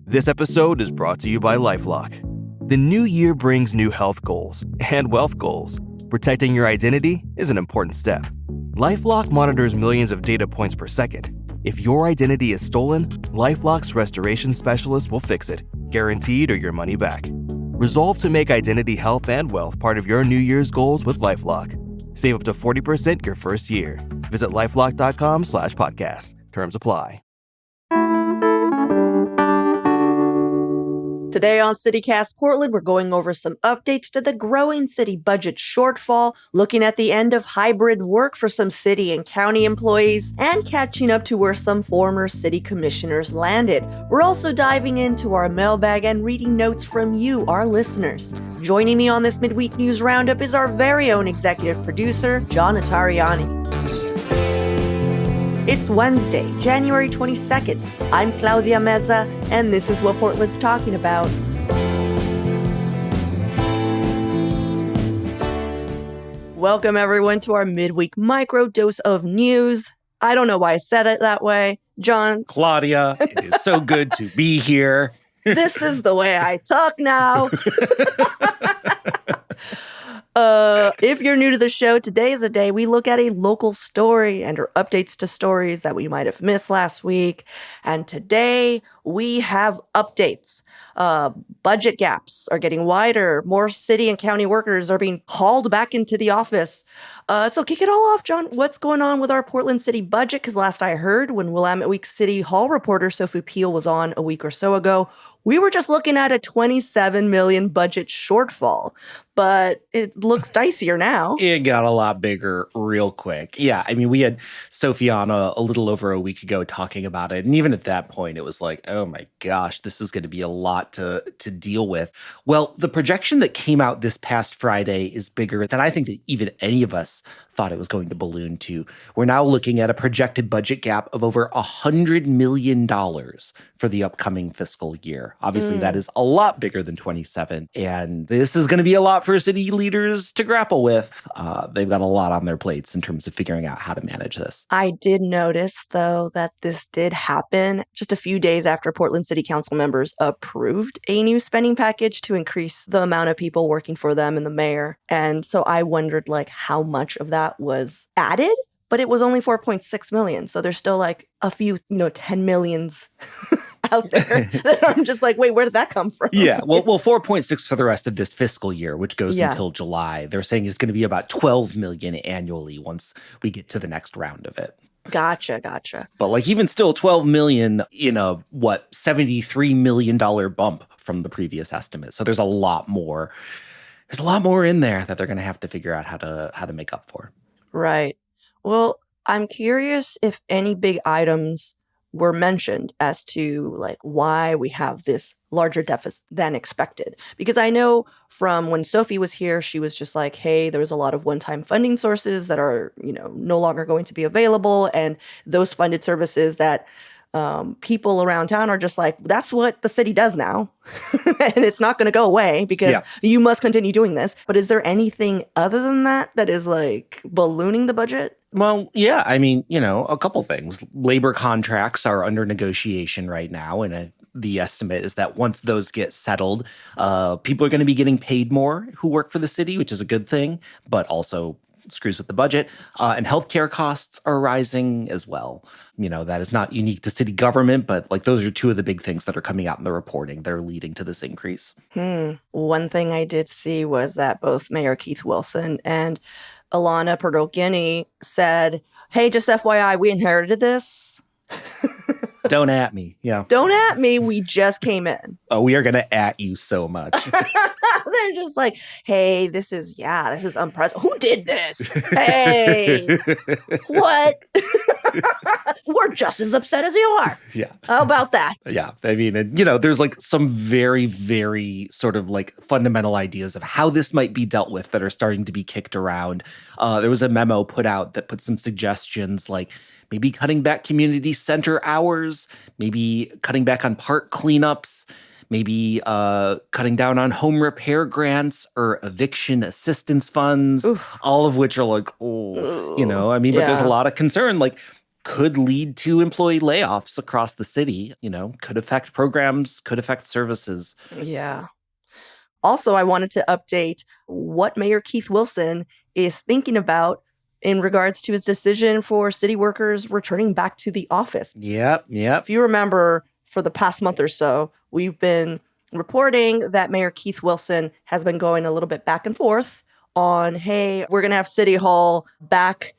This episode is brought to you by LifeLock. The new year brings new health goals and wealth goals. Protecting your identity is an important step. LifeLock monitors millions of data points per second. If your identity is stolen, LifeLock's restoration specialist will fix it, guaranteed or your money back. Resolve to make identity health and wealth part of your New Year's goals with LifeLock. Save up to 40% your first year. Visit LifeLock.com/podcast. Terms apply. Today on CityCast Portland, we're going over some updates to the growing city budget shortfall, looking at the end of hybrid work for some city and county employees, and catching up to where some former city commissioners landed. We're also diving into our mailbag and reading notes from you, our listeners. Joining me on this midweek news roundup is our very own executive producer, John Notarianni. It's Wednesday, January 22nd. I'm Claudia Meza, and this is what Portland's talking about. Welcome, everyone, to our midweek micro dose of news. I don't know why I said it that way. John. Claudia, it is so good to be here. This is the way I talk now. If you're new to the show, today is a day we look at a local story and our updates to stories that we might have missed last week. And today we have updates. Budget gaps are getting wider. More city and county workers are being called back into the office. So kick it all off, John. What's going on with our Portland city budget? Because last I heard, when Willamette Week City Hall reporter Sophie Peel was on a week or so ago, we were just looking at a $27 million budget shortfall. But it looks dicier now. It got a lot bigger real quick. Yeah, I mean, we had Sophie on a little over a week ago talking about it. And even at that point, it was like, oh my gosh, this is going to be a lot to deal with. Well, the projection that came out this past Friday is bigger than I think that even any of us thought it was going to balloon to. We're now looking at a projected budget gap of over $100 million for the upcoming fiscal year. Obviously, that is a lot bigger than 27. And this is going to be a lot for city leaders to grapple with. They've got a lot on their plates in terms of figuring out how to manage this. I did notice, though, that this did happen just a few days after Portland City Council members approved a new spending package to increase the amount of people working for them and the mayor. And so I wondered, how much of that was added? But it was only 4.6 million. So there's still a few, 10 millions out there that I'm just wait, where did that come from? Yeah, well, 4.6 for the rest of this fiscal year, which goes until July. They're saying it's going to be about 12 million annually once we get to the next round of it. Gotcha. But even still, 12 million in a, $73 million bump from the previous estimate. So there's a lot more. There's a lot more in there that they're going to have to figure out how to make up for. Right. Well, I'm curious if any big items were mentioned as to why we have this larger deficit than expected. Because I know from when Sophie was here, she was just hey, there was a lot of one-time funding sources that are, no longer going to be available. And those funded services that people around town are just that's what the city does now. And it's not going to go away because you must continue doing this. But is there anything other than that is ballooning the budget? Well, yeah, I mean, a couple things. Labor contracts are under negotiation right now. And the estimate is that once those get settled, people are going to be getting paid more who work for the city, which is a good thing, but also screws with the budget. And healthcare costs are rising as well. That is not unique to city government, but those are two of the big things that are coming out in the reporting. They're leading to this increase. One thing I did see was that both Mayor Keith Wilson and Alana Perdokiani said, hey, just FYI, we inherited this. Don't at me. Yeah. Don't at me. We just came in. Oh, we are going to at you so much. They're just hey, this is unprecedented. Who did this? Hey, what? We're just as upset as you are. Yeah. How about that? Yeah. I mean, there's some very, very sort of fundamental ideas of how this might be dealt with that are starting to be kicked around. There was a memo put out that put some suggestions maybe cutting back community center hours, maybe cutting back on park cleanups, maybe cutting down on home repair grants or eviction assistance funds, all of which are but there's a lot of concern. could lead to employee layoffs across the city, could affect programs, could affect services. Yeah. Also, I wanted to update what Mayor Keith Wilson is thinking about in regards to his decision for city workers returning back to the office. Yep. If you remember, for the past month or so, we've been reporting that Mayor Keith Wilson has been going a little bit back and forth on, hey, we're going to have City Hall back,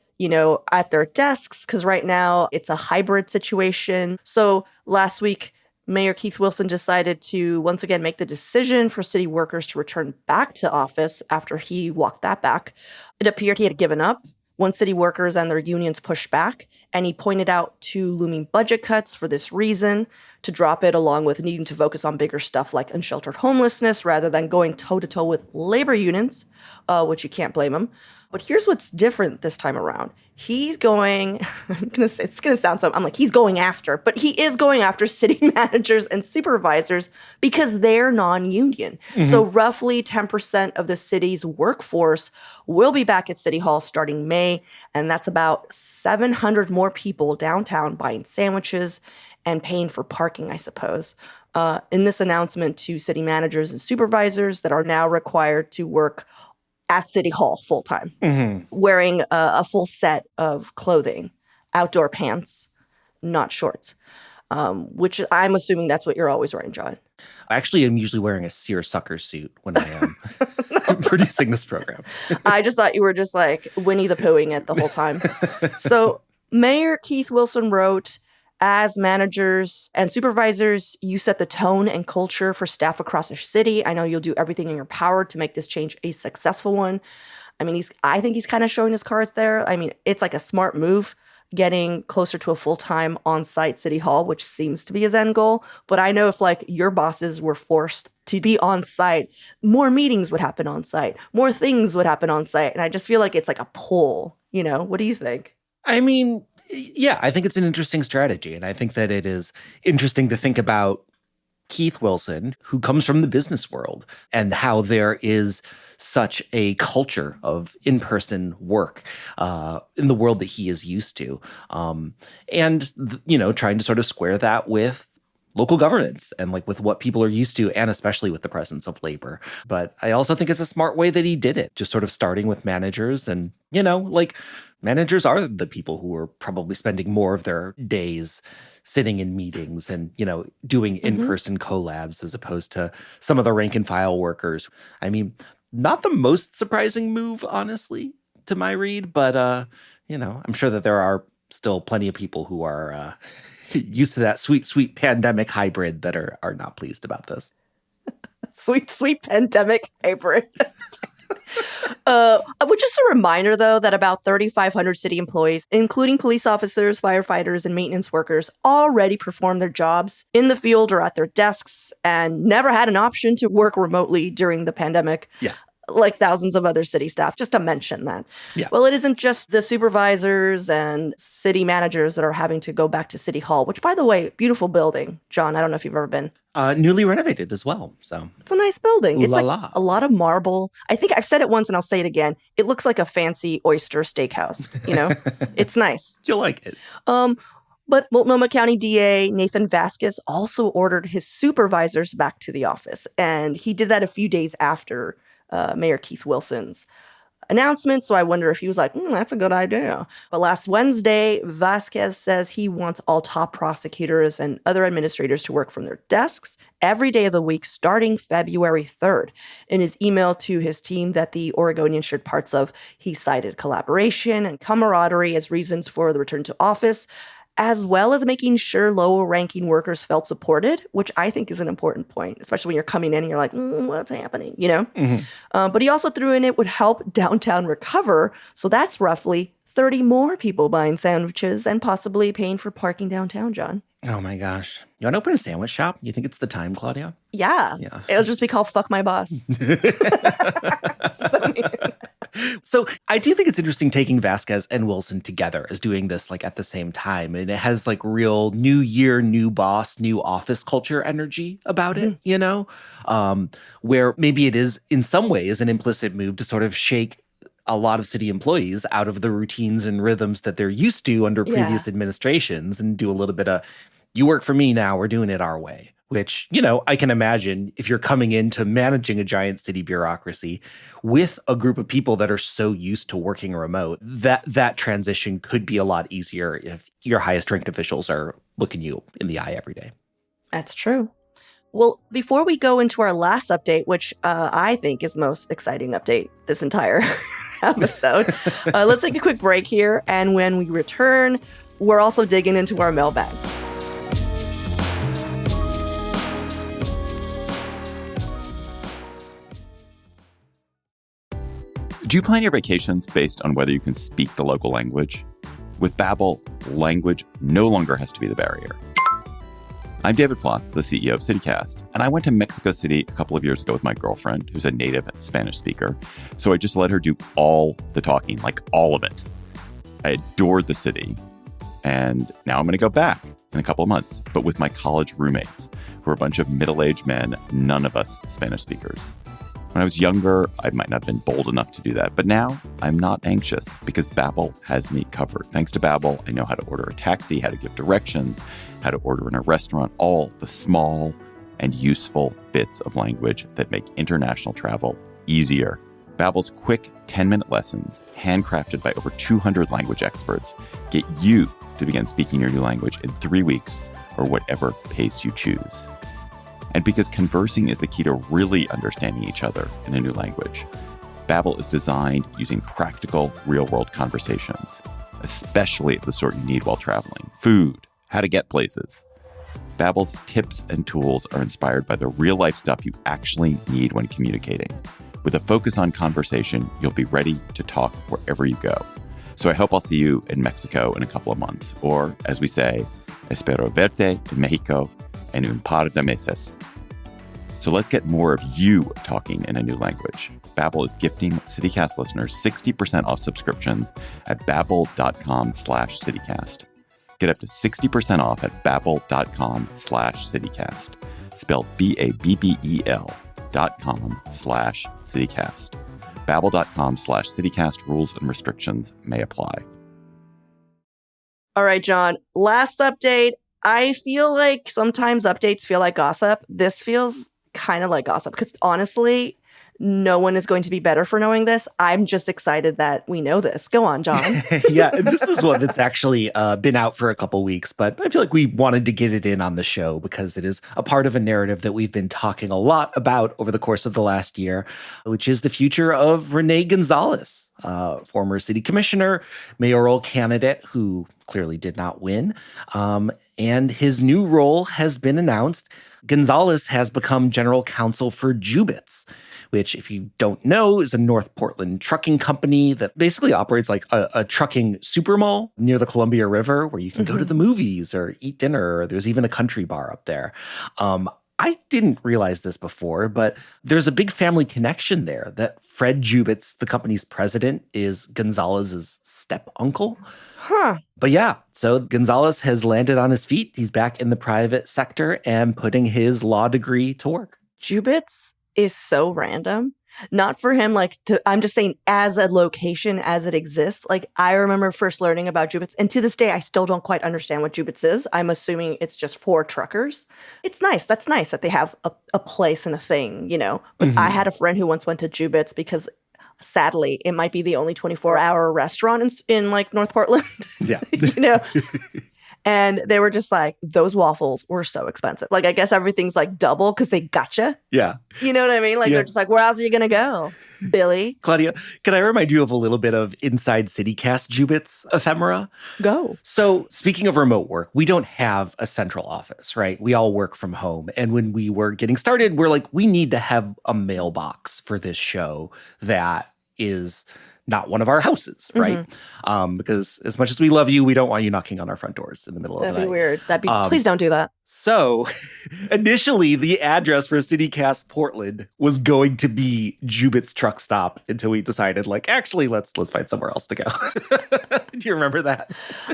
at their desks, because right now it's a hybrid situation. So last week, Mayor Keith Wilson decided to once again make the decision for city workers to return back to office after he walked that back. It appeared he had given up when city workers and their unions pushed back, and he pointed out two looming budget cuts for this reason, to drop it along with needing to focus on bigger stuff like unsheltered homelessness rather than going toe-to-toe with labor unions, which you can't blame him. But here's what's different this time around. He's going, it's going to sound so, I'm like, he's going after, but he is going after city managers and supervisors because they're non-union. Mm-hmm. So roughly 10% of the city's workforce will be back at City Hall starting May, and that's about 700 more people downtown buying sandwiches and paying for parking, I suppose. In this announcement to city managers and supervisors that are now required to work at City Hall full-time, wearing a full set of clothing, outdoor pants, not shorts, which I'm assuming that's what you're always wearing, John. Actually, I'm usually wearing a seersucker suit when I am producing this program. I just thought you were just like Winnie the Poohing it the whole time. So Mayor Keith Wilson wrote, as managers and supervisors, you set the tone and culture for staff across our city. I know you'll do everything in your power to make this change a successful one. I mean, I think he's kind of showing his cards there. I mean, it's like a smart move, getting closer to a full-time on-site City Hall, which seems to be his end goal. But I know if like your bosses were forced to be on-site, more meetings would happen on-site, more things would happen on-site. And I just feel like it's like a pull, What do you think? I mean, yeah, I think it's an interesting strategy. And I think that it is interesting to think about Keith Wilson, who comes from the business world, and how there is such a culture of in-person work in the world that he is used to. And trying to sort of square that with local governance and like with what people are used to, and especially with the presence of labor. But I also think it's a smart way that he did it, just sort of starting with managers. And, managers are the people who are probably spending more of their days sitting in meetings and, doing in-person collabs as opposed to some of the rank and file workers. I mean, not the most surprising move, honestly, to my read, but, I'm sure that there are still plenty of people who are used to that sweet, sweet pandemic hybrid that are not pleased about this. Sweet, sweet pandemic hybrid. Just a reminder, though, that about 3,500 city employees, including police officers, firefighters, and maintenance workers, already perform their jobs in the field or at their desks and never had an option to work remotely during the pandemic. Yeah. Like thousands of other city staff, just to mention that. Yeah. Well, it isn't just the supervisors and city managers that are having to go back to City Hall, which, by the way, beautiful building. John, I don't know if you've ever been. Newly renovated as well. So it's a nice building. It's like la. A lot of marble. I think I've said it once and I'll say it again. It looks like a fancy oyster steakhouse. It's nice. You'll like it. But Multnomah County DA Nathan Vasquez also ordered his supervisors back to the office. And he did that a few days after Mayor Keith Wilson's announcement. So I wonder if he was like, that's a good idea. But last Wednesday, Vasquez says he wants all top prosecutors and other administrators to work from their desks every day of the week starting February 3rd. In his email to his team that the Oregonian shared parts of, he cited collaboration and camaraderie as reasons for the return to office, as well as making sure lower-ranking workers felt supported, which I think is an important point, especially when you're coming in and you're like, what's happening, But he also threw in it would help downtown recover, so that's roughly 30 more people buying sandwiches and possibly paying for parking downtown, John. Oh my gosh. You want to open a sandwich shop? You think it's the time, Claudia? Yeah. It'll just be called Fuck My Boss. So I do think it's interesting taking Vasquez and Wilson together as doing this like at the same time. And it has like real new year, new boss, new office culture energy about it, where maybe it is in some ways an implicit move to sort of shake a lot of city employees out of the routines and rhythms that they're used to under previous administrations and do a little bit of, you work for me now, we're doing it our way. Which, I can imagine if you're coming into managing a giant city bureaucracy with a group of people that are so used to working remote, that transition could be a lot easier if your highest ranked officials are looking you in the eye every day. That's true. Well, before we go into our last update, which I think is the most exciting update this entire episode, let's take a quick break here. And when we return, we're also digging into our mailbag. Do you plan your vacations based on whether you can speak the local language? With Babbel, language no longer has to be the barrier. I'm David Plotz, the CEO of CityCast, and I went to Mexico City a couple of years ago with my girlfriend, who's a native Spanish speaker. So I just let her do all the talking, like all of it. I adored the city, and now I'm going to go back in a couple of months, but with my college roommates, who are a bunch of middle-aged men, none of us Spanish speakers. When I was younger, I might not have been bold enough to do that, but now I'm not anxious because Babbel has me covered. Thanks to Babbel, I know how to order a taxi, how to give directions, how to order in a restaurant, all the small and useful bits of language that make international travel easier. Babbel's quick 10-minute lessons, handcrafted by over 200 language experts, get you to begin speaking your new language in 3 weeks or whatever pace you choose. And because conversing is the key to really understanding each other in a new language, Babbel is designed using practical, real-world conversations, especially the sort you need while traveling. Food, how to get places. Babbel's tips and tools are inspired by the real-life stuff you actually need when communicating. With a focus on conversation, you'll be ready to talk wherever you go. So I hope I'll see you in Mexico in a couple of months. Or, as we say, espero verte en Mexico en un par de meses. So let's get more of you talking in a new language. Babbel is gifting CityCast listeners 60% off subscriptions at babbel.com/CityCast. Get up to 60% off at babbel.com/CityCast. Spelled BABBEL.com/CityCast. Babbel.com/CityCast. Rules and restrictions may apply. All right, John, last update. I feel like sometimes updates feel like gossip. This feels kind of like gossip because honestly, no one is going to be better for knowing this. I'm just excited that we know this. Go on, John. Yeah, this is one that's actually been out for a couple weeks, but I feel like we wanted to get it in on the show because it is a part of a narrative that we've been talking a lot about over the course of the last year, which is the future of Rene Gonzalez, former city commissioner, mayoral candidate who clearly did not win. And his new role has been announced. Gonzalez has become general counsel for Jubitz, which, if you don't know, is a North Portland trucking company that basically operates like a trucking super mall near the Columbia River where you can go to the movies or eat dinner. Or there's even a country bar up there. I didn't realize this before, but there's a big family connection there that Fred Jubitz, the company's president, is Gonzalez's step-uncle. Huh. But yeah, so Gonzalez has landed on his feet. He's back in the private sector and putting his law degree to work. Jubitz is so random. Not for him, I'm just saying as a location, as it exists. Like, I remember first learning about Jubitz, and to this day, I still don't quite understand what Jubitz is. I'm assuming it's just for truckers. It's nice. That's nice that they have a place and a thing, But I had a friend who once went to Jubitz because, sadly, it might be the only 24-hour restaurant in North Portland. Yeah. And they were just like, those waffles were so expensive. I guess everything's double because they gotcha. Yeah. You know what I mean? They're just like, where else are you going to go, Billy? Claudia, can I remind you of a little bit of Inside CityCast Jubitz ephemera? Go. So speaking of remote work, we don't have a central office, right? We all work from home. And when we were getting started, we're like, we need to have a mailbox for this show that is not one of our houses, right? Because as much as we love you, we don't want you knocking on our front doors in the middle of the night. That'd be weird. Please don't do that. So initially, the address for CityCast Portland was going to be Jubitz Truck Stop until we decided, actually, let's find somewhere else to go. Do you remember that?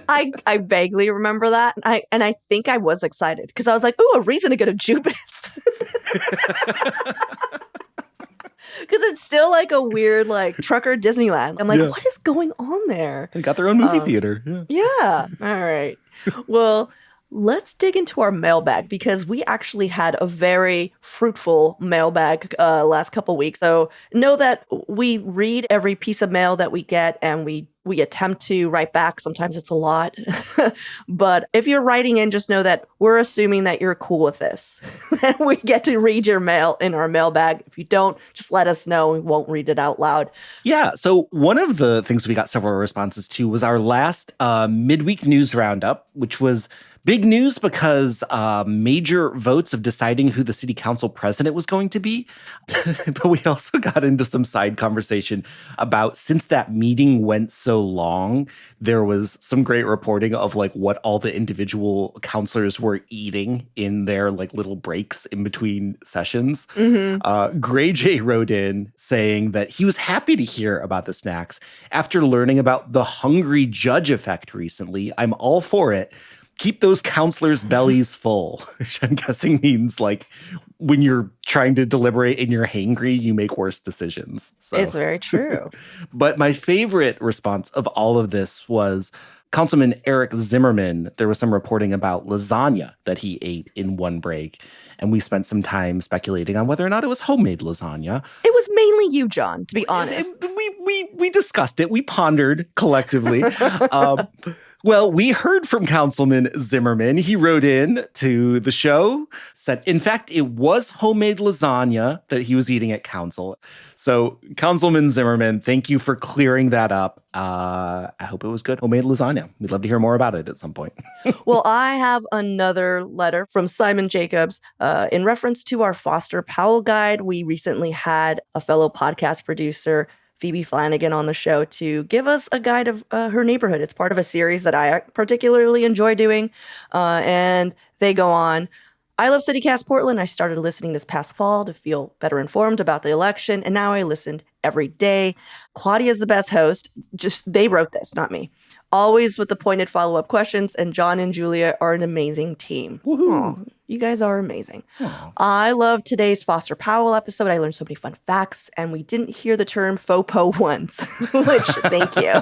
I vaguely remember that. And I think I was excited because I was like, ooh, a reason to go to Jubitz. Because it's still like a weird like trucker Disneyland. I'm like, Yeah. what is going on there? They got their own movie theater. Yeah. Yeah. All right. Well, let's dig into our mailbag because we actually had a very fruitful mailbag last couple weeks. So know that we read every piece of mail that we get and we attempt to write back. Sometimes it's a lot. But if you're writing in, just know that we're assuming that you're cool with this. And we get to read your mail in our mailbag. If you don't, just let us know. We won't read it out loud. Yeah. So one of the things we got several responses to was our last midweek news roundup, which was big news because major votes of deciding who the city council president was going to be. But we also got into some side conversation about, since that meeting went so long, there was some great reporting of like what all the individual councilors were eating in their like little breaks in between sessions. Gray J wrote in saying that he was happy to hear about the snacks after learning about the hungry judge effect recently. I'm all for it. Keep those counselors' bellies full, which I'm guessing means like when you're trying to deliberate and you're hangry, you make worse decisions. So. It's very true. But my favorite response of all of this was Councilman Eric Zimmerman. There was some reporting about lasagna that he ate in one break. And we spent some time speculating on whether or not it was homemade lasagna. It was mainly you, John, to be honest. We discussed it. We pondered collectively. Well, we heard from Councilman Zimmerman. He wrote in to the show, said, in fact, it was homemade lasagna that he was eating at council. So, Councilman Zimmerman, thank you for clearing that up. I hope it was good homemade lasagna. We'd love to hear more about it at some point. Well, I have another letter from Simon Jacobs in reference to our Foster Powell guide. We recently had a fellow podcast producer, Phoebe Flanagan, on the show to give us a guide of her neighborhood. It's part of a series that I particularly enjoy doing. And they go on. I love CityCast Portland. I started listening this past fall to feel better informed about the election. And now I listened every day. Claudia is the best host. They wrote this, not me. Always with the pointed follow-up questions. And John and Julia are an amazing team. Woohoo. You guys are amazing. Aww. I love today's Foster Powell episode. I learned so many fun facts, and we didn't hear the term FOPO once, which thank you.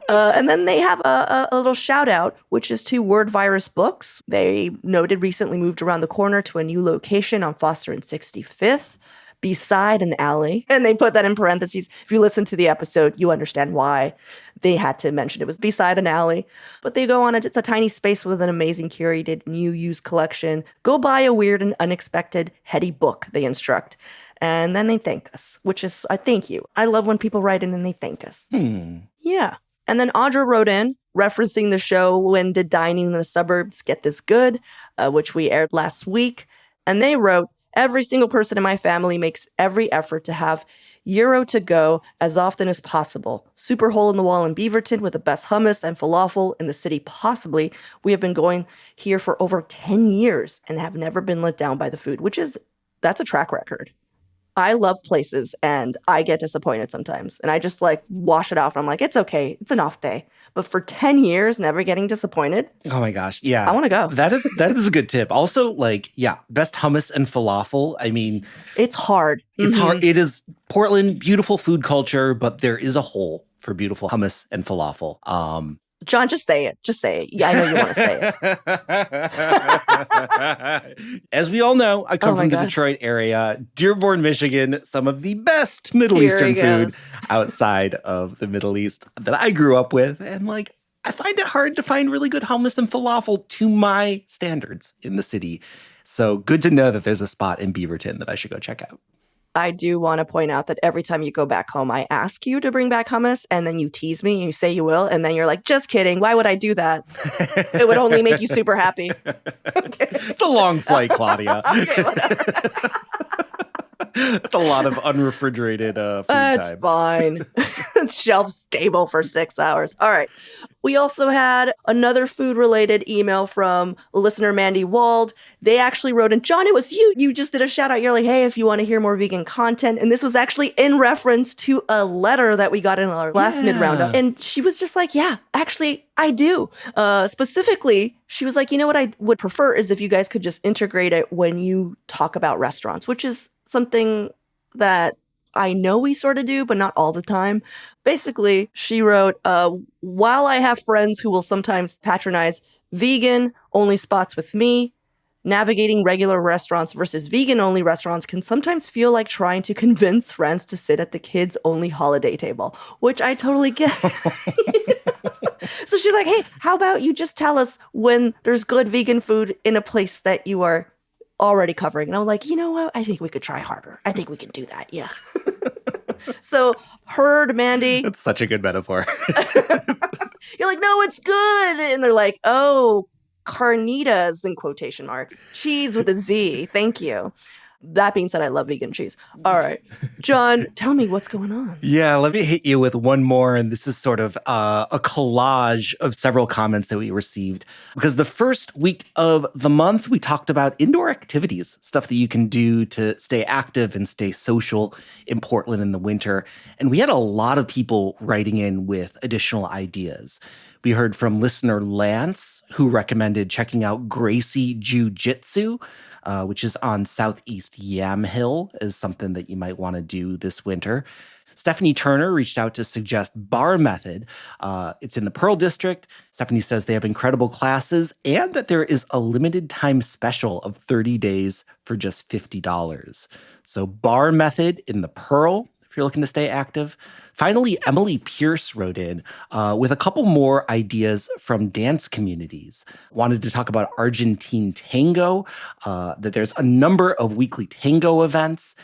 And then they have a little shout out, which is to Word Virus Books. They noted recently moved around the corner to a new location on Foster and 65th. Beside an alley. And they put that in parentheses. If you listen to the episode, you understand why they had to mention it was beside an alley. But they go on, it's a tiny space with an amazing curated new used collection. Go buy a weird and unexpected heady book, they instruct. And then they thank us, which is, I thank you. I love when people write in and they thank us. Yeah. And then Audra wrote in, referencing the show When Did Dining in the Suburbs Get This Good, which we aired last week. And they wrote, every single person in my family makes every effort to have Euro to go as often as possible. Super hole in the wall in Beaverton with the best hummus and falafel in the city possibly. We have been going here for over 10 years and have never been let down by the food, that's a track record. I love places and I get disappointed sometimes. And I just like wash it off. And I'm like, it's okay. It's an off day. But for 10 years, never getting disappointed. Oh my gosh. Yeah. I want to go. That is a good tip. Also, like, yeah, best hummus and falafel. I mean, it's hard. It's hard. It is Portland, beautiful food culture, but there is a hole for beautiful hummus and falafel. John, just say it. Just say it. Yeah, I know you want to say it. As we all know, I come from the Detroit area, Dearborn, Michigan, some of the best Middle Eastern food outside of the Middle East that I grew up with. And like, I find it hard to find really good hummus and falafel to my standards in the city. So good to know that there's a spot in Beaverton that I should go check out. I do want to point out that every time you go back home, I ask you to bring back hummus, and then you tease me and you say you will, and then you're like, just kidding. Why would I do that? It would only make you super happy. Okay. It's a long flight, Claudia. Okay, whatever. That's a lot of unrefrigerated food time. That's fine. It's shelf stable for 6 hours. All right. We also had another food-related email from listener Mandy Wald. They actually wrote in, John, it was you. You just did a shout-out. You're like, hey, if you want to hear more vegan content. And this was actually in reference to a letter that we got in our last mid-roundup. And she was just like, yeah, actually, I do. Specifically, she was like, you know what I would prefer is if you guys could just integrate it when you talk about restaurants, which is something that I know we sort of do, but not all the time. Basically, she wrote, while I have friends who will sometimes patronize vegan-only spots with me, navigating regular restaurants versus vegan-only restaurants can sometimes feel like trying to convince friends to sit at the kids-only holiday table, which I totally get. So she's like, hey, how about you just tell us when there's good vegan food in a place that you are already covering? And I'm like, you know what? I think we could try harder. I think we can do that. Yeah. So heard, Mandy. That's such a good metaphor. You're like, no, it's good. And they're like, oh, carnitas in quotation marks. Cheese with a Z. Thank you. That being said, I love vegan cheese. All right. John, tell me what's going on. Yeah, let me hit you with one more. And this is sort of a collage of several comments that we received. Because the first week of the month, we talked about indoor activities, stuff that you can do to stay active and stay social in Portland in the winter. And we had a lot of people writing in with additional ideas. We heard from listener Lance, who recommended checking out Gracie Jiu-Jitsu, which is on Southeast Yamhill, as something that you might want to do this winter. Stephanie Turner reached out to suggest Bar Method. It's in the Pearl District. Stephanie says they have incredible classes and that there is a limited time special of 30 days for just $50. So Bar Method in the Pearl, if you're looking to stay active. Finally, Emily Pierce wrote in with a couple more ideas from dance communities. Wanted to talk about Argentine tango, that there's a number of weekly tango events,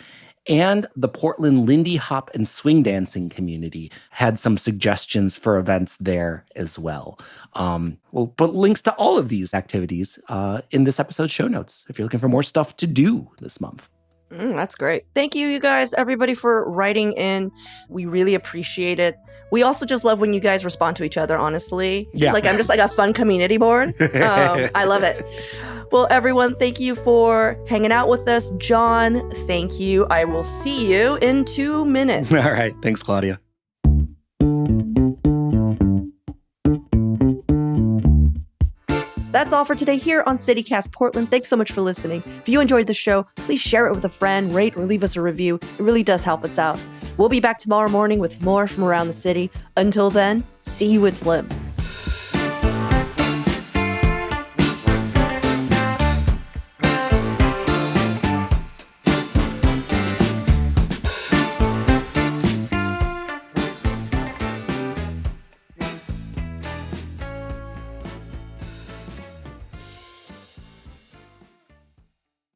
and the Portland Lindy Hop and Swing Dancing community had some suggestions for events there as well. We'll put links to all of these activities in this episode's show notes if you're looking for more stuff to do this month. That's great. Thank you guys, everybody, for writing in. We really appreciate it. We also just love when you guys respond to each other, honestly. Yeah. Like, I'm just like a fun community board. I love it. Well, everyone, thank you for hanging out with us. John, thank you. I will see you in 2 minutes. All right. Thanks, Claudia. That's all for today here on CityCast Portland. Thanks so much for listening. If you enjoyed the show, please share it with a friend, rate or leave us a review. It really does help us out. We'll be back tomorrow morning with more from around the city. Until then, see you at Slim's.